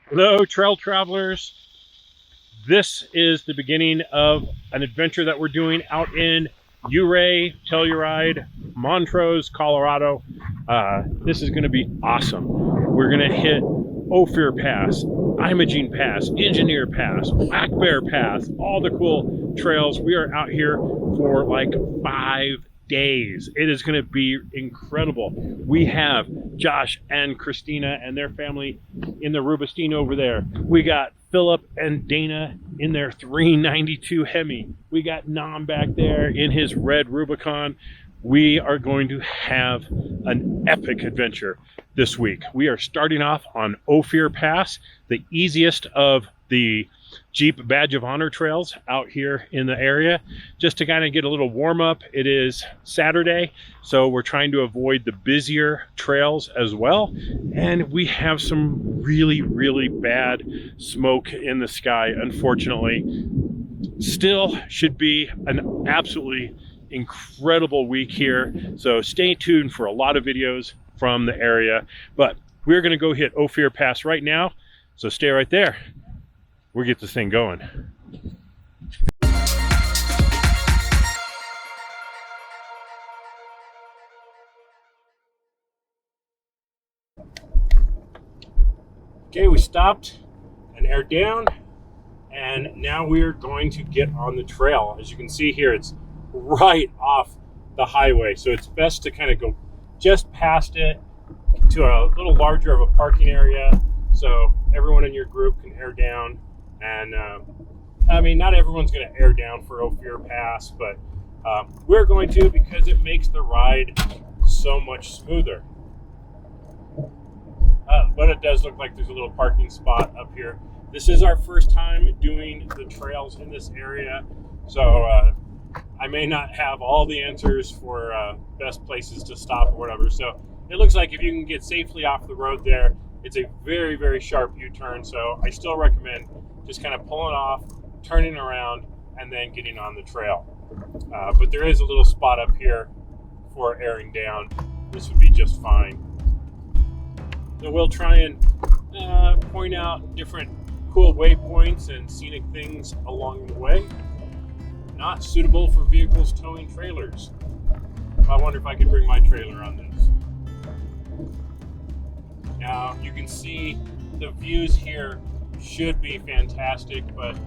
Hello, trail travelers. This is the beginning of an adventure that we're doing out in Ouray, Telluride, Montrose, Colorado. This is going to be awesome. We're going to hit Ophir Pass, Imogene Pass, Engineer Pass, Black Bear Pass, all the cool trails. We are out here for like 5 days. It is going to be incredible. We have Josh and Christina and their family in the Rubinstein over there. We got Philip and Dana in their 392 Hemi. We got Nam back there in his red Rubicon. We are going to have an epic adventure this week. We are starting off on Ophir Pass, the easiest of the Jeep Badge of Honor trails out here in the area. Just to kind of get a little warm up, it is Saturday, so we're trying to avoid the busier trails as well. And we have some really bad smoke in the sky, unfortunately. Still should be an absolutely incredible week here, so stay tuned for a lot of videos from the area. But we're going to go hit Ophir Pass right now, so stay right there. We'll get this thing going. Okay, we stopped and aired down, and now we're going to get on the trail. As you can see here, it's right off the highway, so it's best to kind of go just past it to a little larger of a parking area so everyone in your group can air down. And I mean, not everyone's going to air down for Ophir Pass, but we're going to, because it makes the ride so much smoother. But it does look like there's a little parking spot up here. This is our first time doing the trails in this area, so I may not have all the answers for best places to stop or whatever. So it looks like if you can get safely off the road there, it's a very sharp U-turn. So I still recommend just kind of pulling off, turning around, and then getting on the trail. But there is a little spot up here for airing down. This would be just fine. So we'll try and point out different cool waypoints and scenic things along the way. Not suitable for vehicles towing trailers. I wonder if I could bring my trailer on this. Now you can see the views here should be fantastic, but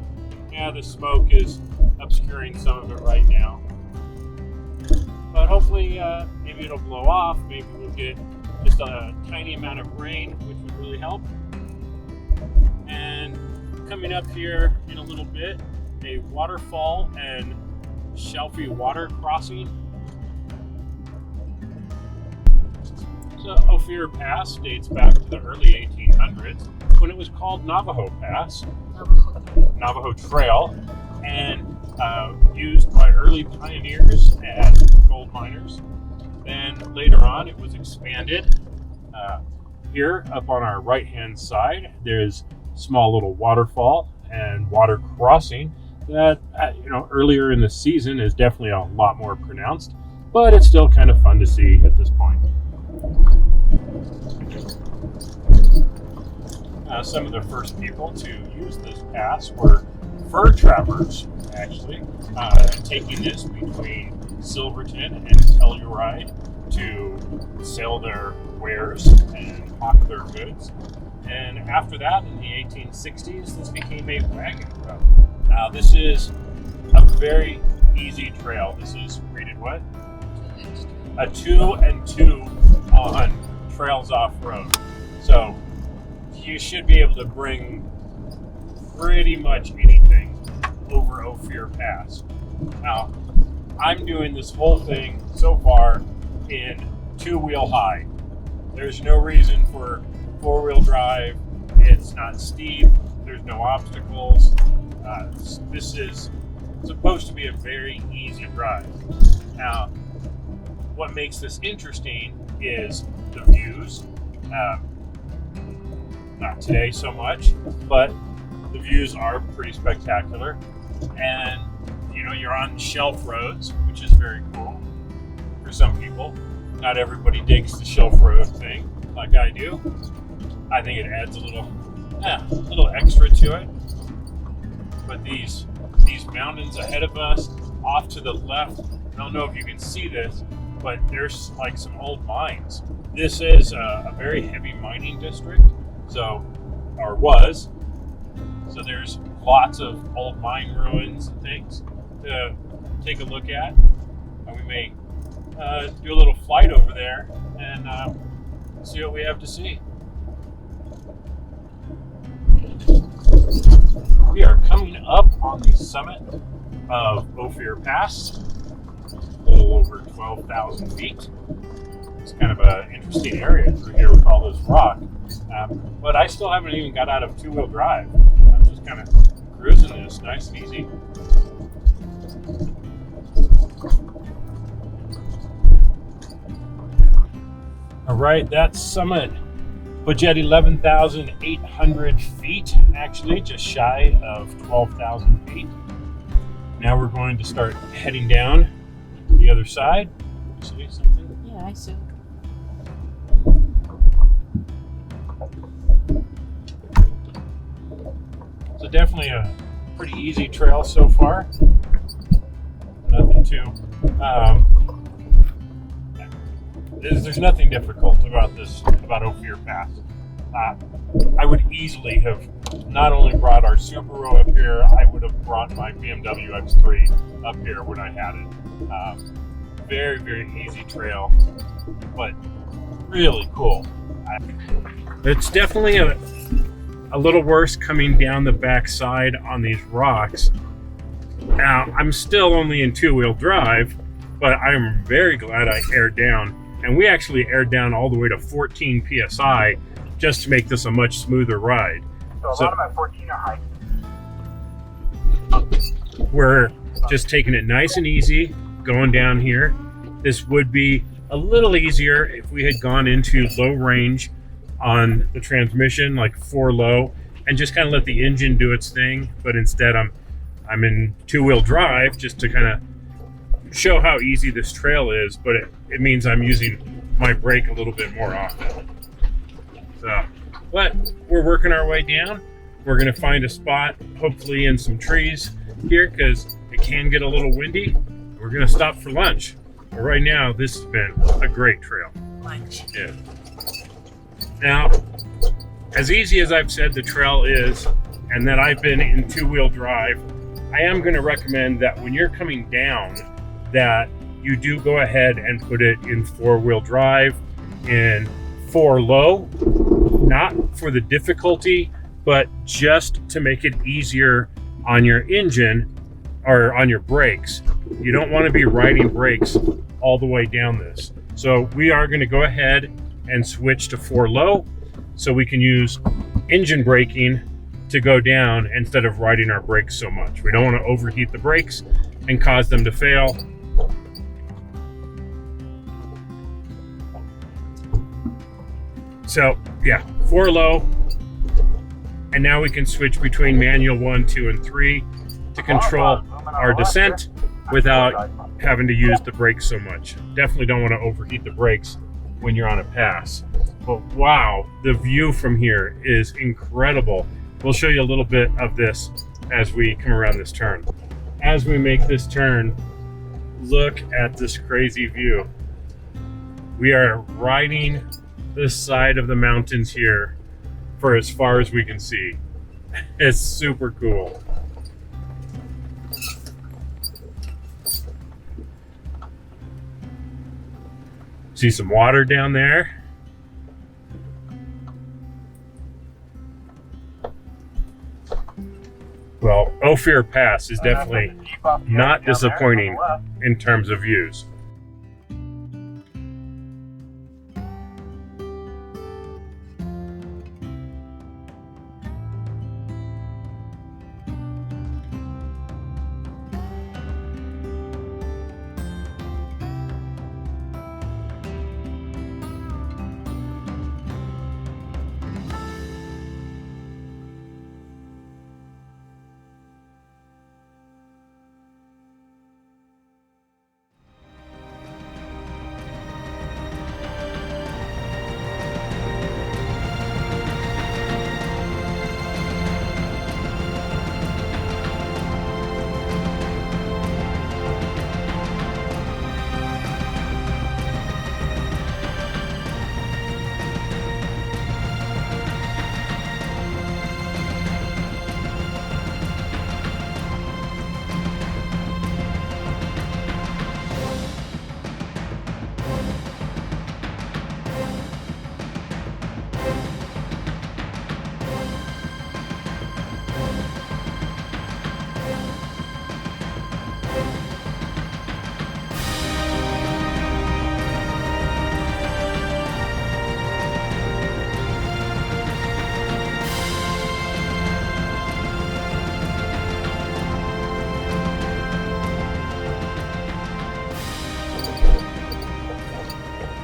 yeah, the smoke is obscuring some of it right now. But hopefully maybe it'll blow off. Maybe we'll get just a tiny amount of rain, which would really help. And coming up here in a little bit, a waterfall and shelfy water crossing. So Ophir Pass dates back to the early 1800s when it was called Navajo Pass, Navajo Trail, and used by early pioneers and gold miners. Then later on it was expanded. Here up on our right hand side there's a small little waterfall and water crossing that earlier in the season is definitely a lot more pronounced, but it's still kind of fun to see at this point. Some of the first people to use this pass were fur trappers, actually, taking this between Silverton and Telluride to sell their wares and hawk their goods. And after that, in the 1860s, this became a wagon road. Now, this is a very easy trail. This is rated what? A 2 and 2 on trails off-road. So you should be able to bring pretty much anything over Ophir Pass. Now, I'm doing this whole thing so far in 2-wheel high. There's no reason for 4-wheel drive. It's not steep. There's no obstacles. This is supposed to be a very easy drive. Now, what makes this interesting is the views. Not today so much, but the views are pretty spectacular. And you're on shelf roads, which is very cool for some people. Not everybody digs the shelf road thing like I do. I think it adds a little Yeah, a little extra to it. But these mountains ahead of us, off to the left, I don't know if you can see this, but there's like some old mines. This is a very heavy mining district, so, or was. So there's lots of old mine ruins and things to take a look at. And we may do a little flight over there and see what we have to see. We are coming up on the summit of Ophir Pass, a little over 12,000 feet. It's kind of an interesting area through here with all this rock. But I still haven't even got out of two-wheel drive. I'm just kind of cruising this nice and easy. All right, that summit puts you at 11,800 feet, actually, just shy of 12,000 feet. Now we're going to start heading down the other side. See something? Yeah, I see. So definitely a pretty easy trail so far. Nothing too. There's nothing difficult about Ophir Pass. I would easily have not only brought our Subaru up here, I would have brought my BMW X3 up here when I had it. Very, very easy trail, but really cool. It's definitely a little worse coming down the backside on these rocks. Now, I'm still only in two-wheel drive, but I'm very glad I aired down. And we actually aired down all the way to 14 PSI just to make this a much smoother ride. So a lot of my 14 are high. We're just taking it nice and easy going down here. This would be a little easier if we had gone into low range on the transmission, like 4 low, and just kind of let the engine do its thing. But instead I'm in two-wheel drive just to kind of show how easy this trail is, but it means I'm using my brake a little bit more often. So, but we're working our way down. We're gonna find a spot, hopefully in some trees here, because it can get a little windy. We're gonna stop for lunch. But right now, this has been a great trail. Lunch. Yeah. Now, as easy as I've said the trail is, and that I've been in two-wheel drive, I am gonna recommend that when you're coming down, that you do go ahead and put it in four-wheel drive in 4 low, not for the difficulty, but just to make it easier on your engine or on your brakes. You don't want to be riding brakes all the way down this. So we are going to go ahead and switch to 4 low so we can use engine braking to go down instead of riding our brakes so much. We don't want to overheat the brakes and cause them to fail. So yeah, 4 low, and now we can switch between manual 1, 2, and 3 to control our descent without having to use the brakes so much. Definitely don't want to overheat the brakes when you're on a pass. But wow, the view from here is incredible. We'll show you a little bit of this as we come around this turn. As we make this turn, look at this crazy view. We are riding this side of the mountains here for as far as we can see. It's super cool. See some water down there. Well, Ophir Pass is definitely not disappointing in terms of views.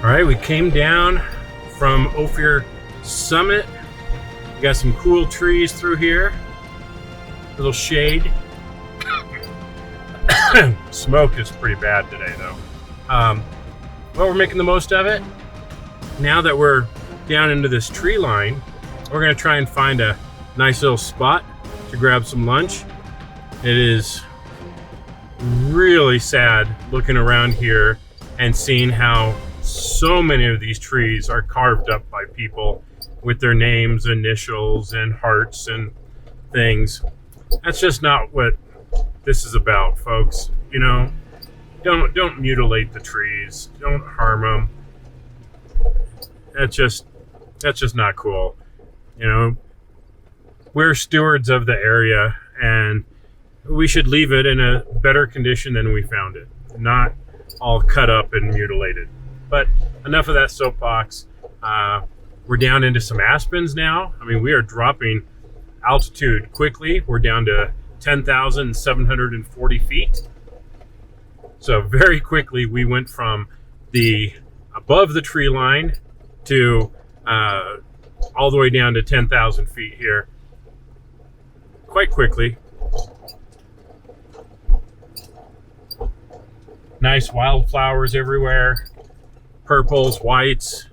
All right, we came down from Ophir Summit. We got some cool trees through here. Little shade. Smoke is pretty bad today, though. Well, we're making the most of it. Now that we're down into this tree line, we're gonna try and find a nice little spot to grab some lunch. It is really sad looking around here and seeing how so many of these trees are carved up by people with their names, initials, and hearts and things. That's just not what this is about, folks. You know, don't mutilate the trees. Don't harm them. That's just not cool. You know, we're stewards of the area, and we should leave it in a better condition than we found it, not all cut up and mutilated. But enough of that soapbox. We're down into some aspens now. I mean, we are dropping altitude quickly. We're down to 10,740 feet. So very quickly, we went from the above the tree line to all the way down to 10,000 feet here. Quite quickly. Nice wildflowers everywhere. Purples, whites,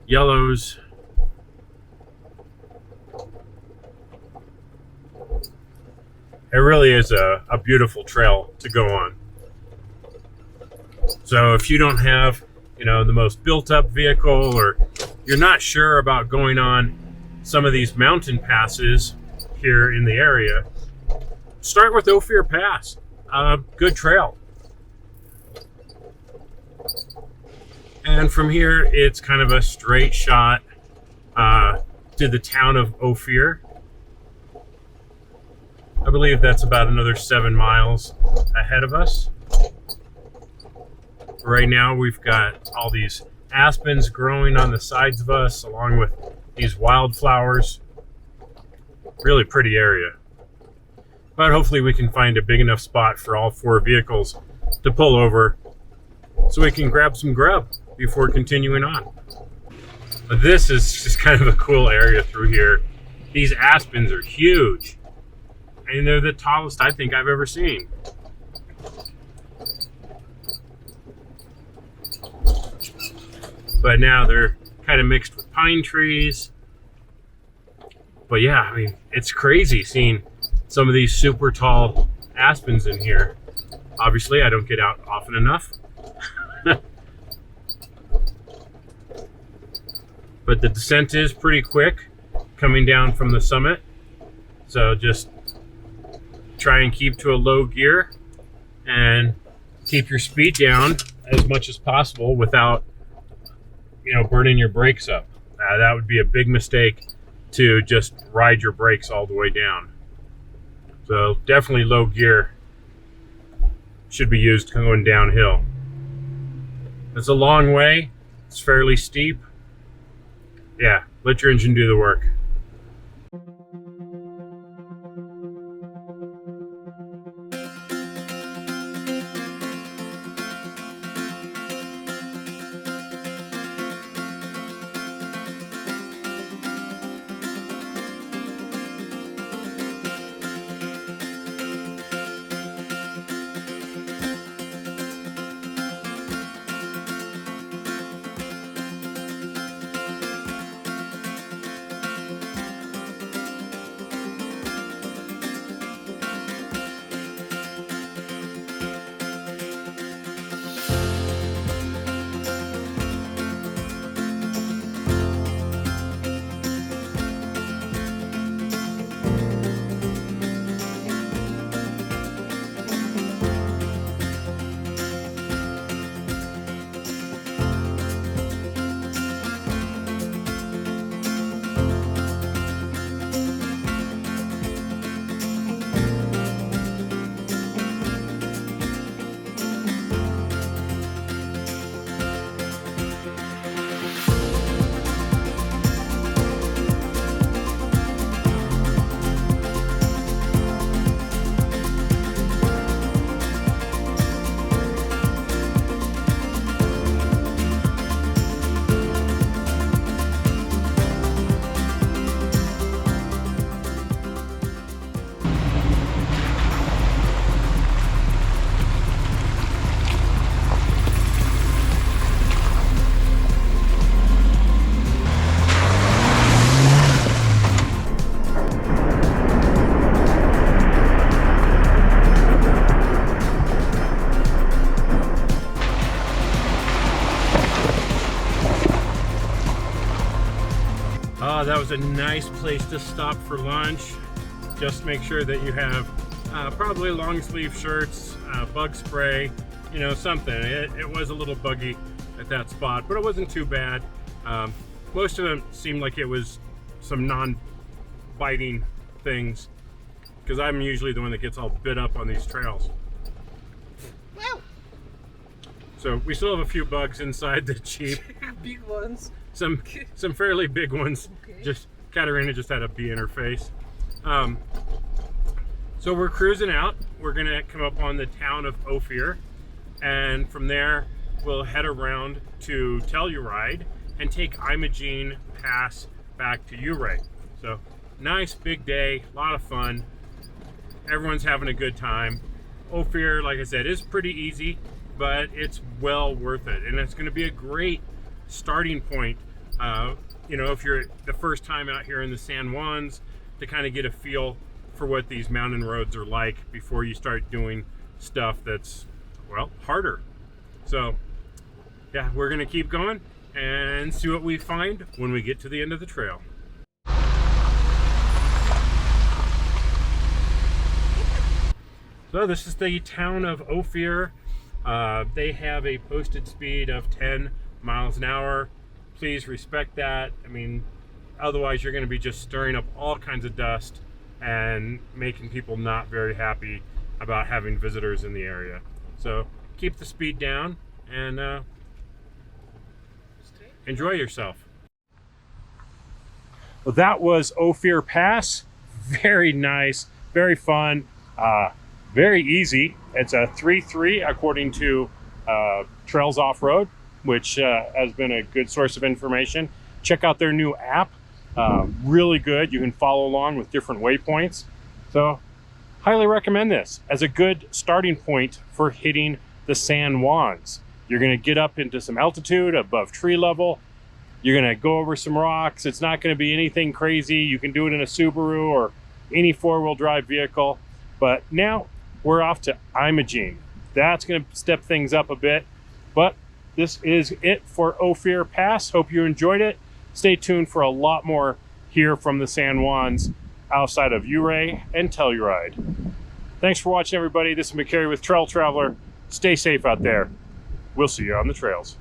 yellows. It really is a beautiful trail to go on. So if you don't have, you know, the most built-up vehicle, or you're not sure about going on some of these mountain passes here in the area, start with Ophir Pass. Good trail. And from here, it's kind of a straight shot to the town of Ophir. I believe that's about another 7 miles ahead of us. Right now, we've got all these aspens growing on the sides of us, along with these wildflowers. Really pretty area. But hopefully we can find a big enough spot for all 4 vehicles to pull over so we can grab some grub before continuing on. But this is just kind of a cool area through here. These aspens are huge, and they're the tallest I think I've ever seen. But now they're kind of mixed with pine trees. But yeah, I mean, it's crazy seeing some of these super tall aspens in here. Obviously, I don't get out often enough. But the descent is pretty quick coming down from the summit. So just try and keep to a low gear and keep your speed down as much as possible without, you know, burning your brakes up. That would be a big mistake, to just ride your brakes all the way down. So definitely low gear should be used going downhill. It's a long way. It's fairly steep. Yeah, let your engine do the work. was a nice place to stop for lunch. Just make sure that you have probably long sleeve shirts, bug spray, you know, something. It was a little buggy at that spot, but it wasn't too bad. Most of them seemed like it was some non-biting things, because I'm usually the one that gets all bit up on these trails. So we still have a few bugs inside the Jeep. Big ones. Some fairly big ones. Okay. Just Katarina just had a bee in her face. So we're cruising out. We're gonna come up on the town of Ophir, and from there we'll head around to Telluride and take Ophir Pass back to Ouray. So nice big day, a lot of fun. Everyone's having a good time. Ophir, like I said, is pretty easy, but it's well worth it, and it's going to be a great starting point. You know, if you're the first time out here in the San Juans, to kind of get a feel for what these mountain roads are like before you start doing stuff that's, well, harder. So yeah, we're going to keep going and see what we find when we get to the end of the trail. So this is the town of Ophir. They have a posted speed of 10 miles an hour. Please respect that. I mean, otherwise you're going to be just stirring up all kinds of dust and making people not very happy about having visitors in the area. So keep the speed down and enjoy yourself. Well, that was Ophir Pass. Very nice, very fun, very easy. It's a 3-3 according to Trails Off-Road, which has been a good source of information. Check out their new app. Really good. You can follow along with different waypoints. So highly recommend this as a good starting point for hitting the San Juans. You're going to get up into some altitude above tree level. You're going to go over some rocks. It's not going to be anything crazy. You can do it in a Subaru or any four-wheel drive vehicle. But now we're off to Ophir. That's going to step things up a bit. But this is it for Ophir Pass. Hope you enjoyed it. Stay tuned for a lot more here from the San Juans outside of Ouray and Telluride. Thanks for watching, everybody. This is McCary with Trail Traveler. Stay safe out there. We'll see you on the trails.